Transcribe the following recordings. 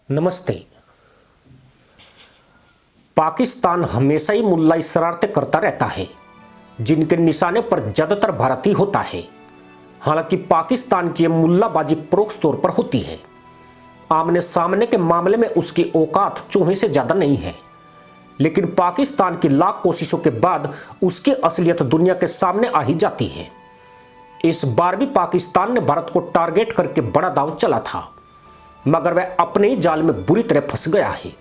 नमस्ते। पाकिस्तान हमेशा ही मुल्लाई शरारतें करता रहता है, जिनके निशाने पर ज्यादातर भारत ही होता है। हालांकि पाकिस्तान की यह मुल्लाबाजी परोक्ष तौर पर होती है। आमने सामने के मामले में उसकी औकात चूहे से ज्यादा नहीं है, लेकिन पाकिस्तान की लाख कोशिशों के बाद उसकी असलियत दुनिया के सामने आ ही जाती है। इस बार भी पाकिस्तान ने भारत को टारगेट करके बड़ा दांव चला था, मगर वह अपने ही जाल में बुरी तरह फंस गया है।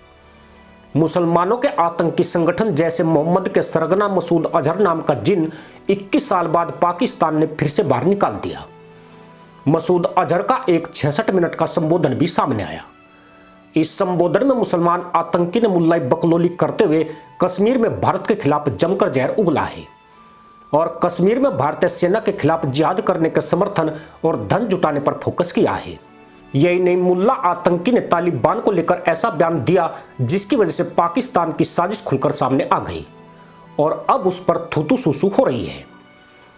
मुसलमानों के आतंकी संगठन जैसे मोहम्मद के सरगना मसूद अजहर नाम का जिन 21 साल बाद पाकिस्तान ने फिर से बाहर निकाल दिया। मसूद अजहर का एक 66 मिनट का संबोधन भी सामने आया। इस संबोधन में मुसलमान आतंकी ने मुल्लाई बकलोली करते हुए कश्मीर में भारत के खिलाफ जमकर जहर उगला है और कश्मीर में भारतीय सेना के खिलाफ जिहाद करने के समर्थन और धन जुटाने पर फोकस किया है। यही नहीं, मुल्ला आतंकी ने तालिबान को लेकर ऐसा बयान दिया जिसकी वजह से पाकिस्तान की साजिश खुलकर सामने आ गई और अब उस पर थूथू सुसु हो रही है।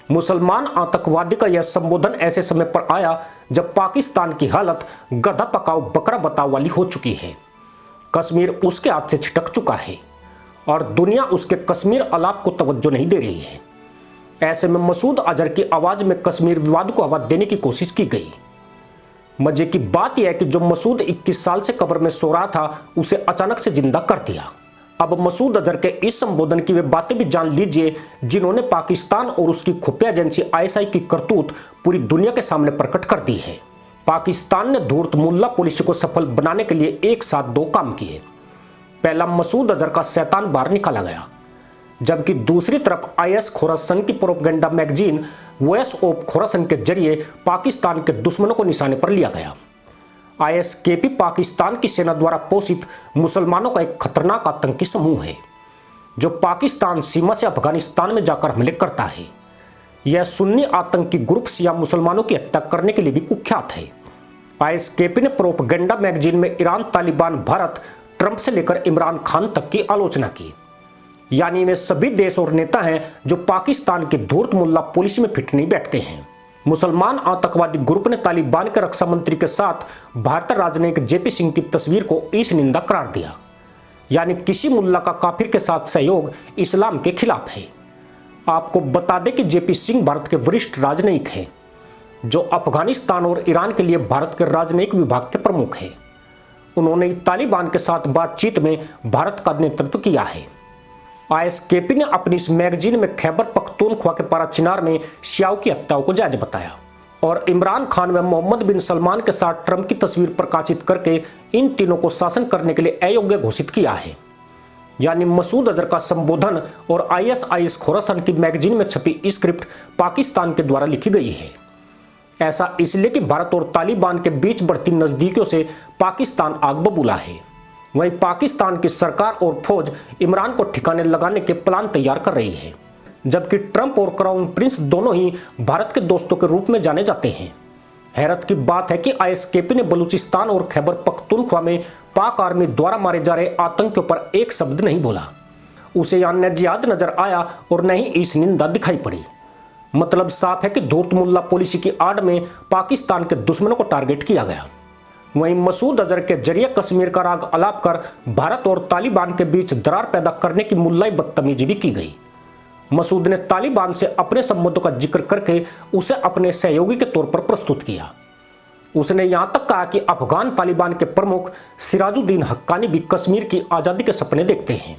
मुसलमान आतंकवादी का यह संबोधन ऐसे समय पर आया जब पाकिस्तान की हालत गधा पकाओ बकरा बताओ वाली हो चुकी है। कश्मीर उसके हाथ से छिटक चुका है और दुनिया उसके कश्मीर अलाप को तवज्जो नहीं दे रही है। ऐसे में मसूद अजहर की आवाज में कश्मीर विवाद को हवा देने की कोशिश की गई। मजे की बात यह है कि जो मसूद 21 साल से कब्र में सो रहा था, उसे अचानक से जिंदा कर दिया। अब मसूद अजहर के इस संबोधन की वे बातें भी जान लीजिए जिन्होंने पाकिस्तान और उसकी खुफिया एजेंसी आईएसआई की करतूत पूरी दुनिया के सामने प्रकट कर दी है। पाकिस्तान ने धूर्त मुल्ला पॉलिसी को सफल बनाने के लिए एक साथ दो काम किए। पहला, मसूद अजहर का शैतान बाहर निकाला गया, जबकि दूसरी तरफ आईएस खोरासन की propaganda magazine voice of Khorasan के जरिए पाकिस्तान के दुश्मनों को निशाने पर लिया गया। आईएसकेपी पाकिस्तान की सेना द्वारा पोषित मुसलमानों का एक खतरनाक आतंकी समूह है जो पाकिस्तान सीमा से अफगानिस्तान में जाकर हमले करता है। यह सुन्नी आतंकी ग्रुप शिया मुसलमानों की हत्या करने के लिए भी कुख्यात है। आईएसकेपी ने प्रोपेगेंडा मैगजीन में ईरान, तालिबान, भारत, ट्रंप से लेकर इमरान खान तक की आलोचना की। यानी वे सभी देश और नेता हैं जो पाकिस्तान की धूर्त मुल्ला पॉलिसी में फिट नहीं बैठते हैं। मुसलमान आतंकवादी ग्रुप ने तालिबान के रक्षा मंत्री के साथ भारतीय राजनयिक जेपी सिंह की तस्वीर को ईश निंदा करार दिया। यानी किसी मुल्ला का काफिर के साथ सहयोग इस्लाम के खिलाफ है। आपको बता दें कि जेपी सिंह भारत के वरिष्ठ राजनयिक हैं जो अफगानिस्तान और ईरान के लिए भारत के राजनयिक विभाग के प्रमुख हैं। उन्होंने तालिबान के साथ बातचीत में भारत का नेतृत्व किया है। आईएसकेपी ने अपनी इस मैगजीन में खैबर पख्तूनख्वा के पाराचिनार में शियाओं की हत्याओं को जायज बताया और इमरान खान व मोहम्मद बिन सलमान के साथ ट्रंप की तस्वीर प्रकाशित करके इन तीनों को शासन करने के लिए अयोग्य घोषित किया है। यानी मसूद अजहर का संबोधन और आईएस खोरासन की मैगजीन में छपी स्क्रिप्ट पाकिस्तान के द्वारा लिखी गई है। ऐसा इसलिए कि भारत और तालिबान के बीच बढ़ती नजदीकियों से पाकिस्तान आग बबूला है। वहीं पाकिस्तान की सरकार और फौज इमरान को ठिकाने लगाने के प्लान तैयार कर रही है, जबकि ट्रंप और क्राउन प्रिंस दोनों ही भारत के दोस्तों के रूप में जाने जाते हैं। हैरत की बात है कि आईएसकेपी ने बलूचिस्तान और खैबर पख्तूनख्वा में पाक आर्मी द्वारा मारे जा रहे आतंकियों पर एक शब्द नहीं बोला। उसे यहाँ न जिहाद नजर आया और न ही इस निंदा दिखाई पड़ी। मतलब साफ है कि धूर्त मुल्ला पॉलिसी की आड़ में पाकिस्तान के दुश्मनों को टारगेट किया गया। वहीं मसूद अजहर के जरिए कश्मीर का राग अलाप कर भारत और तालिबान के बीच दरार पैदा करने की मुल्लाई बदतमीजी भी की गई। मसूद ने तालिबान से अपने संबंधों का जिक्र करके उसे अपने सहयोगी के तौर पर प्रस्तुत किया। उसने यहां तक कहा कि अफगान तालिबान के प्रमुख सिराजुद्दीन हक्कानी भी कश्मीर की आज़ादी के सपने देखते हैं।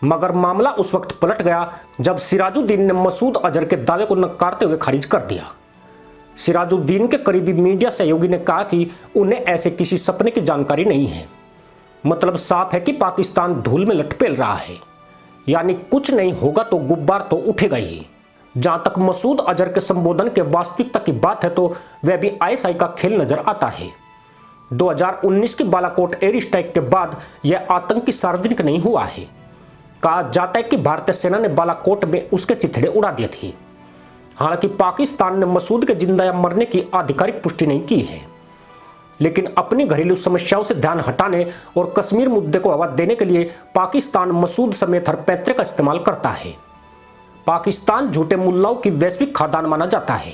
मगर मामला उस वक्त पलट गया जब सिराजुद्दीन ने मसूद अजहर के दावे को नकारते हुए खारिज कर दिया। सिराजुद्दीन के करीबी मीडिया सहयोगी ने कहा कि उन्हें ऐसे किसी सपने की जानकारी नहीं है। मतलब साफ है कि पाकिस्तान धूल में लटपेल रहा है। यानी कुछ नहीं होगा तो गुब्बार तो उठेगा ही। जहां तक मसूद अजहर के संबोधन के वास्तविकता की बात है तो वह भी आईएसआई का खेल नजर आता है। 2019 की बालाकोट एयर स्ट्राइक के बाद यह आतंकी सार्वजनिक नहीं हुआ है। कहा जाता है कि भारतीय सेना ने बालाकोट में उसके चिथड़े उड़ा दिए थे। हालांकि पाकिस्तान ने मसूद के जिंदा या मरने की आधिकारिक पुष्टि नहीं की है, लेकिन अपनी घरेलू समस्याओं से ध्यान हटाने और कश्मीर मुद्दे को हवा देने के लिए पाकिस्तान मसूद समेत हर पैंतरे का इस्तेमाल करता है। पाकिस्तान झूठे मुल्लाओं की वैश्विक खादान माना जाता है।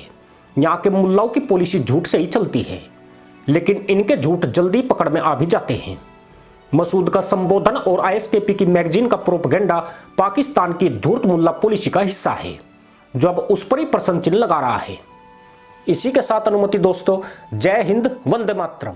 यहाँ के मुल्लाओं की पॉलिसी झूठ से ही चलती है। लेकिन इनके झूठ जल्दी पकड़ में आ भी जाते हैं। मसूद का संबोधन और आईएसकेपी की मैगजीन का प्रोपेगेंडा पाकिस्तान की धूर्त मुल्ला पॉलिसी का हिस्सा है, जो अब उस पर ही प्रश्न चिन्ह लगा रहा है। इसी के साथ अनुमति दोस्तों, जय हिंद, वंदे मातरम।